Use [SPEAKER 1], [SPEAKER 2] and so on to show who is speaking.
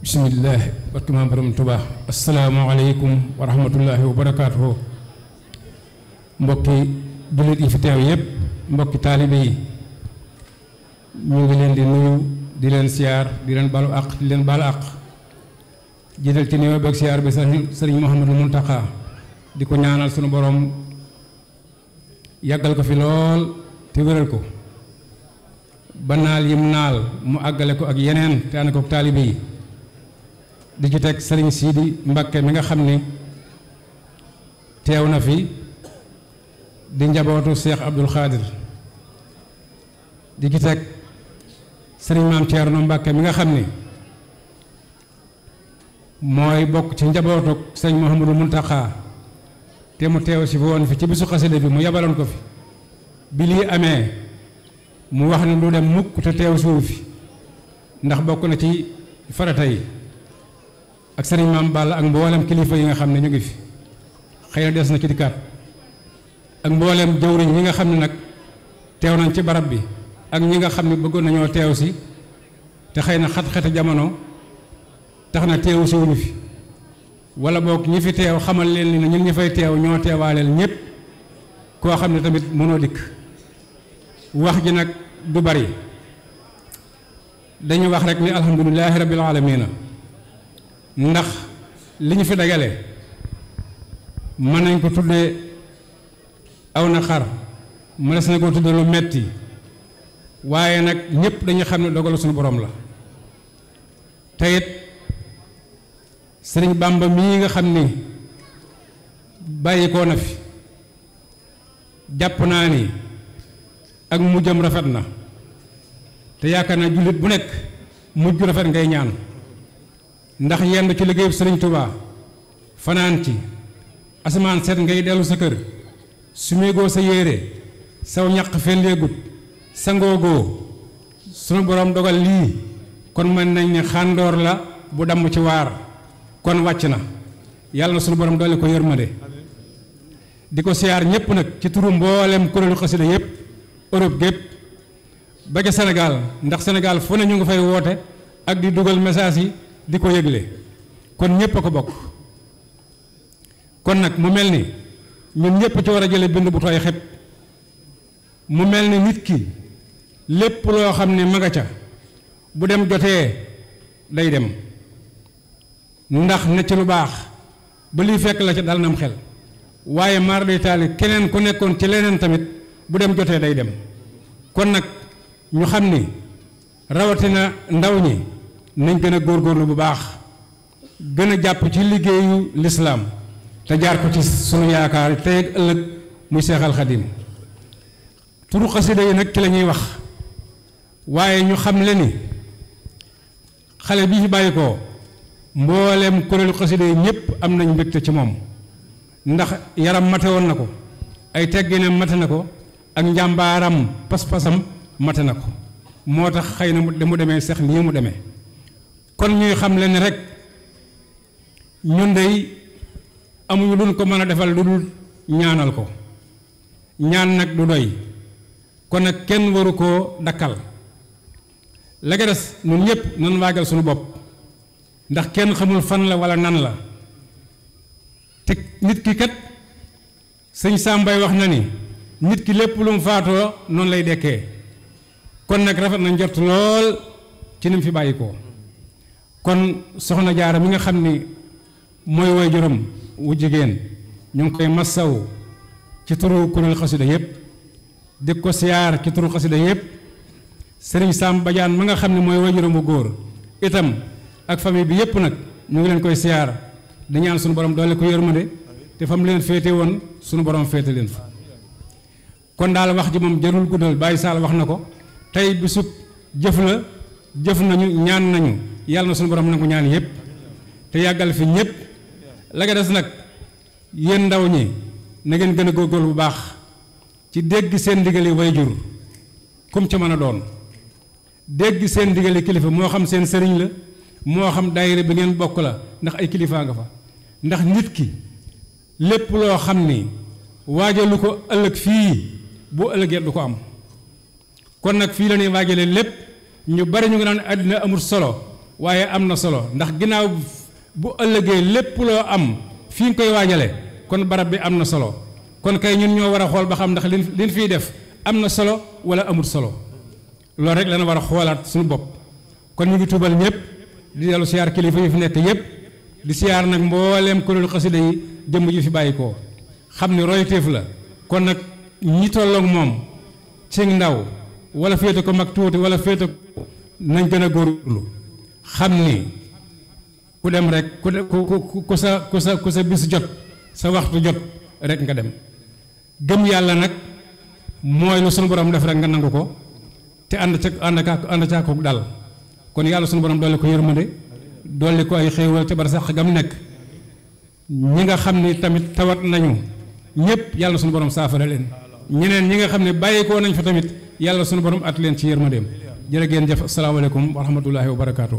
[SPEAKER 1] bismillah barke maam borom Tuubaa asalaamaaleykum wa rahmatullahi wa barakaatuhu mbokki jullit yi fi teew yépp mbokki taalibe yi ñu ngi leen di nuyu di leen siyaar di leen balu àq di leen balu àq jiital ci nuyoo beeg siyaar bi sëriñ Mouhamadou Mountakha di ko ñaanal sunu borom yàggal ko fi lool te wéral ko ba naal yim naal mu àggale ko ak yeneen te ànd ko taalibe yi di ci teg sëriñ Sidi Mbakke mi nga xam ni teew na fi di njabootu Cheikh Abdoul Khadir di ci teg sëriñ Maam Thierno Mbakke mi nga xam ni mooy bokk ci njabootu sëriñ Mouhamadou Mountakha te mu teew si woon fi ci bisu xasida bi mu yabaloon ko fi bi lii amee mu wax ne du dem mukk te teew siwu fi ndax bokk na ci farata yi ak sëriñ Maam Balla ak mboolem kilifa yi nga xam ne ñu ngi fi xëy na des na ci dikkaat ak mboolem jëwriñ yi nga xam ne nag teew nañ ci barab bi ak ñi nga xam ne bëggoon nañoo teew si te xëy na xat-xati jamono tax na teewu si wuñu fi wala boog ñi fi teew xamal leen ni ñun ñi fay teew ñoo teewaaleel ñépp koo xam ne tamit mënoo dikk wax ji nag du bari dañu wax rek ni alhamdulilahi rabbil alamina ndax li ñu fi dagale mën nañ ko tuddee aw na xar mënees na ko tuddee lu metti waaye nag ñépp dañu xam ne dogalu suñu borom la te it sëriñ Bàmba mii nga xam ni bàyyi koo na fi jàpp naa ni ak mujjam rafet na te yaakaar naa jullit bu nekk mujj rafet ngay ñaan ndax yenn ci liggéeyub sëriñ Tuubaa fanaan ci asamaan seet ngay dellu sa kër su meegoo sa yére saw ñaq felleegut sangoogoo sunu borom dogal lii kon mën nañ ne xàndoor la bu damm ci waar kon wàcc na yàlla na sunu borom doole ko yërmande di ko siyaar ñépp nag ci turu mboolem kuréelu xasida yépp Europe gépp ba ca Sénégal ndax Sénégal fu ne ñu nga fay woote ak di dugal message yi di ko yëgle kon ñépp a ko bokk kon nag mu mel ni ñun ñépp ci war a jële bind bu tooy xepp mu mel ni nit ki lépp loo xam ne maga ca bu dem jotee day dem ndax ne ci lu baax ba liy fekk la ca dal nam xel waaye maar day taali keneen ku nekkoon ci leneen tamit bu dem jotee day dem kon nag ñu xam ni rawatina ndaw ñi nañ gën a góorgóorlu bu baax gën a jàpp ci liggéeyu lislaam te jaar ko ci sunu yaakaar tey ak ëllëg muy Seexal Xadim turu xasida yi nag ci la ñuy wax waaye ñu xam le ni xale bii fi bàyyi ko mbooleem kuréelu xasida yi ñépp am nañ mbégte ci moom ndax yaram mate woon na ko ay tegginam mate na ko ak njàmbaaram pas-pasam mate na ko moo tax xëy na mu demee sax nii mu demee kon ñuy xam leen rek ñun dey amuñu luñ ko mën a defal lu dul ñaanal ko ñaan nag du doy kon nag kenn waru koo dakkal la nga des ñun ñëpp nan waagal suñu bopp ndax kenn xamul fan la wala nan la te nit ki kat sëñ Sàmbay wax na ni nit ki lépp lu mu faatoo noonu lay dekkee kon nag rafet na njort lool ci ni mu fi bàyyi ko kon soxna Jaara mi nga xam ni mooy waajuram wu jigéen ñu ngi koy massaw ci turu kuréel xasida yépp di ko siyaar ci turu xasida yépp sëriñ Sam Badiane mi nga xam ne mooy waajuram bu góor itam ak famille bi yépp nag ñu ngi leen koy siyaar di ñaan sunu borom doole ko yërmande te fa mu leen féete woon sunu borom féete leen fa kon daal wax ji moom jarul guddal Baye Sall wax na ko tey bisub jëf la jëf nañu ñaan nañu yàlla na sunu borom nangu ñaan yépp te yàggal fi ñépp la nga des nag yéen ndaw ñi na ngeen gën a góorgóorlu bu baax ci dégg seen ndigali wayjur kum ca mën a doon dégg seen ndigali kilifa moo xam seen sëriñ la moo xam daayira bi ngeen bokk la ndax ay kilifaa nga fa ndax nit ki lépp loo xam ni waajalu ko ëllëg fii bu ëllëgee du ko am kon nag fii la ñuy waajalee lépp ñu bari ñu ngi naan àddina amul solo waaye am na solo ndax ginnaaw bu ëllëgee lépp loo am fii nga koy waajale kon barab bi am na solo kon kay ñun ñoo war a xool ba xam ndax liñ fiy def am na solo wala amul solo loolu rek lana war a xoolaat suñu bopp kon ñu ngi tuubal ñëpp di dellu siyaar kilifa yi fi nekk yëpp di siyaar nag mbooleem kuréelu xasida yi jëmm ji fi bàyyi koo xam ni royteef la kon nag ñi tolloog moom ci ndaw wala féete ko mag tuuti wala féete ko nañ gën a góorlu xam ni ku dem rek ku sa bis jot sa waxtu jot rek nga dem gëm yàlla nag mooy lu sunu borom def rek nga nangu ko te ànd ca ko dal kon yàlla sunu borom dolli ko yërmande dolli ko ay xéewal ca barsax gam nekk ñi nga xam ni tamit tawat nañu ñëpp yàlla sunu borom saafara leen ñeneen ñi nga xam ne bàyyikoo nañ fa tamit yàlla sunu borom at leen ci yërmandeem jërë ngeen jëf asalaamaaleykum wa rahmatullahi wa barakaatu.